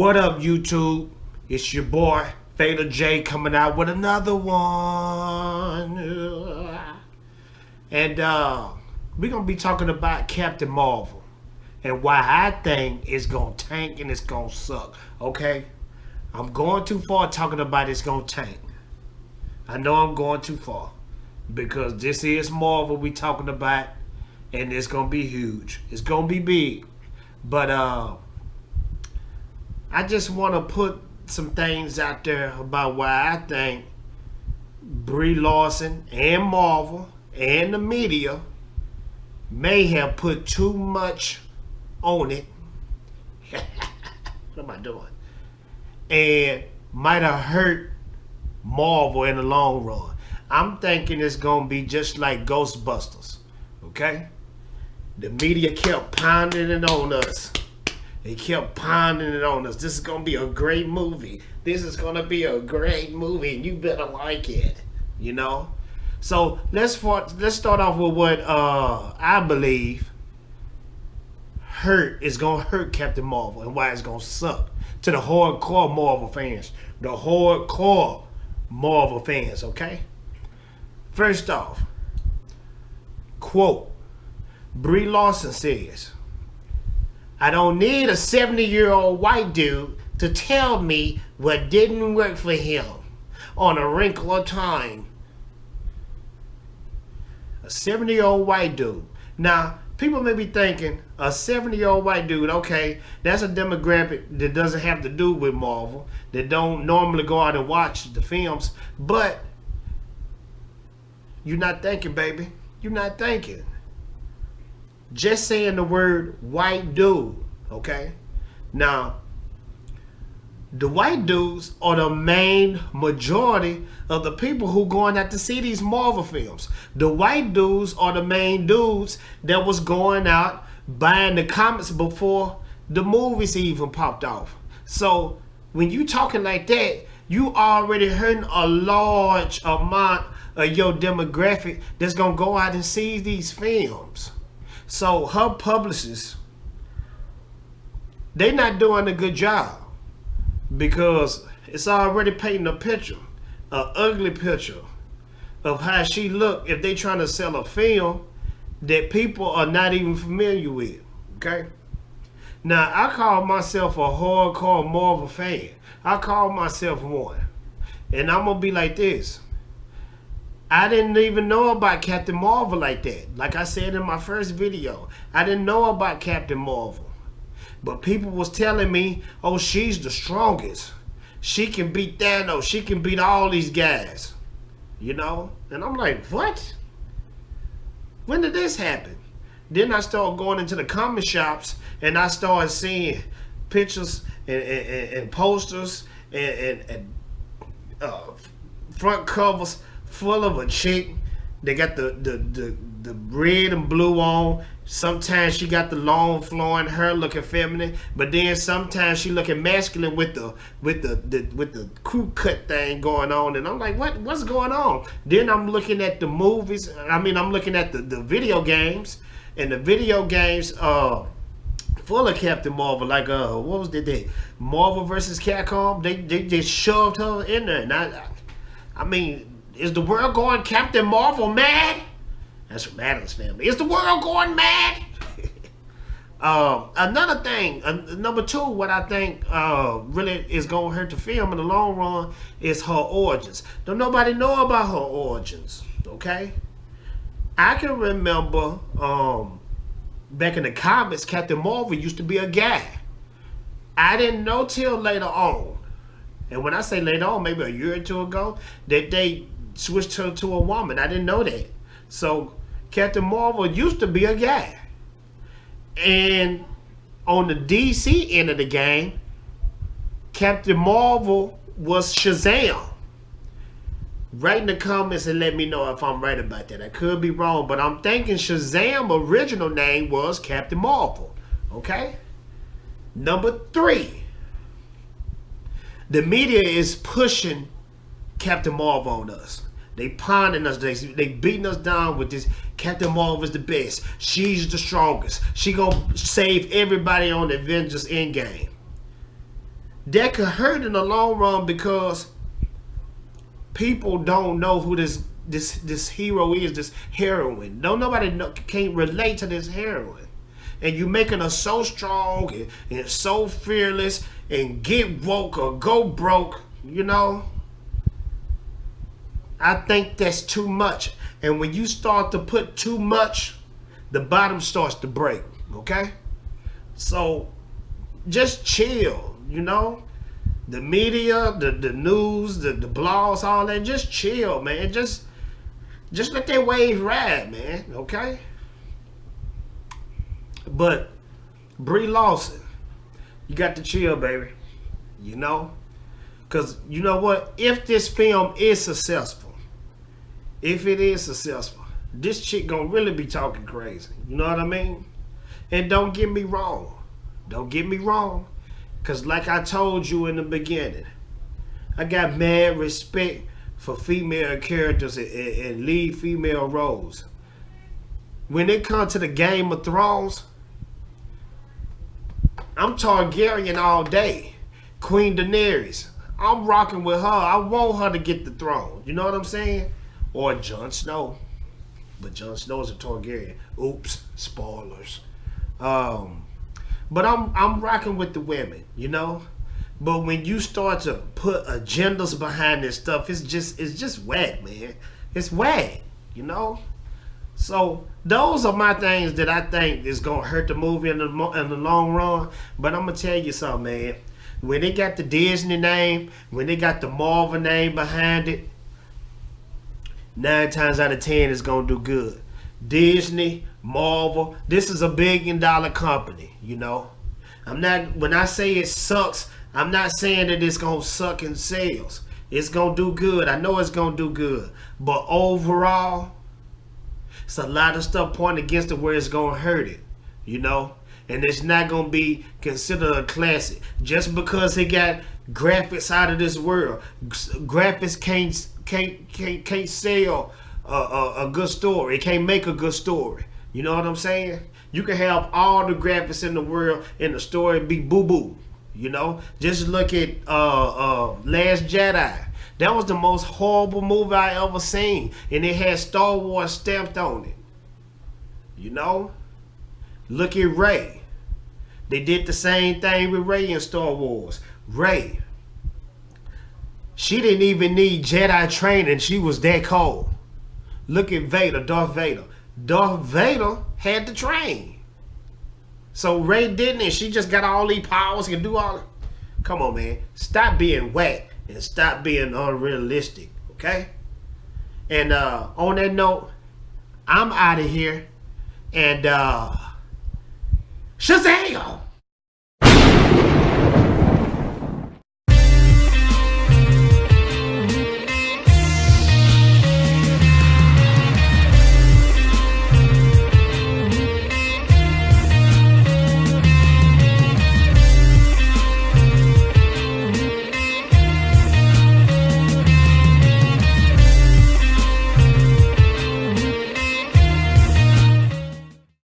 What up, YouTube? It's your boy, Fatal J, coming out with another one. And we're going to be talking about Captain Marvel and why I think it's going to tank and it's going to suck. Okay? I'm going too far talking about it's going to tank. I know I'm going too far because this is Marvel we talking about, and it's going to be huge. It's going to be big. But I just want to put some things out there about why I think Brie Larson and Marvel and the media may have put too much on it. What am I doing? And might have hurt Marvel in the long run. I'm thinking it's going to be just like Ghostbusters. Okay? The media kept pounding it on us. They kept pounding it on us. This is going to be a great movie. This is going to be a great movie, and you better like it. You know? So let's start off with what I believe is going to hurt Captain Marvel and why it's going to suck to the hardcore Marvel fans. The hardcore Marvel fans, okay? First off, quote, Brie Larson says, "I don't need a 70-year-old white dude to tell me what didn't work for him on A Wrinkle of Time." A 70-year-old white dude. Now, people may be thinking, a 70-year-old white dude, okay, that's a demographic that doesn't have to do with Marvel, that don't normally go out and watch the films, but you're not thinking, baby. You're not thinking. Just saying the word white dude, okay? Now, the white dudes are the main majority of the people who going out to see these Marvel films. The white dudes are the main dudes that was going out buying the comics before the movies even popped off. So when you talking like that, you already hurting a large amount of your demographic that's gonna go out and see these films. So her publicists, they not doing a good job because it's already painting a picture, an ugly picture of how she look if they trying to sell a film that people are not even familiar with, okay? Now, I call myself a hardcore Marvel fan. I call myself one. And I'm gonna be like this. I didn't even know about Captain Marvel like that. Like I said in my first video, I didn't know about Captain Marvel. But people was telling me, oh, she's the strongest. She can beat Thanos. She can beat all these guys. You know? And I'm like, what? When did this happen? Then I started going into the comic shops and I started seeing pictures and posters and front covers full of a chick. They got the red and blue on. Sometimes she got the long flowing hair looking feminine, but then sometimes she looking masculine with the crew cut thing going on. And I'm like, what's going on? Then I'm looking at the movies. I'm looking at the video games, and the video games full of Captain Marvel. Like what was they? Marvel versus Capcom. They just shoved her in there. And I mean, is the world going Captain Marvel mad? That's from Adam's Family. Is the world going mad? Another thing, number two, what I think really is going to hurt the film in the long run is her origins. Don't nobody know about her origins, okay? I can remember back in the comics, Captain Marvel used to be a guy. I didn't know till later on. And when I say later on, maybe a year or two ago, that they switched her to a woman. I didn't know that. So Captain Marvel used to be a guy. And on the DC end of the game, Captain Marvel was Shazam. Write in the comments and let me know if I'm right about that. I could be wrong, but I'm thinking Shazam's original name was Captain Marvel. Okay? Number three. The media is pushing Captain Marvel on us. They pounding us. They beating us down with this. Captain Marvel is the best. She's the strongest. She gonna save everybody on the Avengers Endgame. that could hurt in the long run because people don't know who this hero is, this heroine. Don't nobody can't relate to this heroine. And you making her so strong and so fearless and get woke or go broke, you know. I think that's too much. And when you start to put too much, the bottom starts to break, okay? So just chill, you know. The media, the news, the blogs, all that, just chill, man. Just let that wave ride, man, okay? But Brie Larson, you got to chill, baby. You know? Because you know what? If this film is successful, if it is successful, this chick gonna really be talking crazy. You know what I mean? And don't get me wrong. Don't get me wrong. Because like I told you in the beginning, I got mad respect for female characters and lead female roles. When it comes to the Game of Thrones, I'm Targaryen all day. Queen Daenerys. I'm rocking with her. I want her to get the throne. You know what I'm saying? Or Jon Snow. But Jon Snow is a Targaryen. Oops. Spoilers. But I'm rocking with the women, you know? But when you start to put agendas behind this stuff, it's just whack, man. It's whack, you know? So those are my things that I think is gonna hurt the movie in the long run. But I'm gonna tell you something, man. When they got the Disney name, when they got the Marvel name behind it, 9 times out of 10 it's gonna do good. Disney, Marvel, this is a $1 billion company, you know. When I say it sucks, I'm not saying that it's gonna suck in sales. It's gonna do good. I know it's gonna do good. But overall, it's a lot of stuff pointing against it where it's gonna hurt it, you know. And it's not gonna be considered a classic just because it got graphics out of this world. Graphics can't sell a good story. It can't make a good story. You know what I'm saying? You can have all the graphics in the world and the story be boo-boo. You know? Just look at Last Jedi. That was the most horrible movie I ever seen. And it had Star Wars stamped on it. You know? Look at Rey. They did the same thing with Rey in Star Wars. Rey. She didn't even need Jedi training. She was that cold. Look at Vader, Darth Vader. Darth Vader had to train. So Rey didn't, and she just got all these powers and do all. Come on, man. Stop being whack and stop being unrealistic, okay? And on that note, I'm out of here. And Shazam!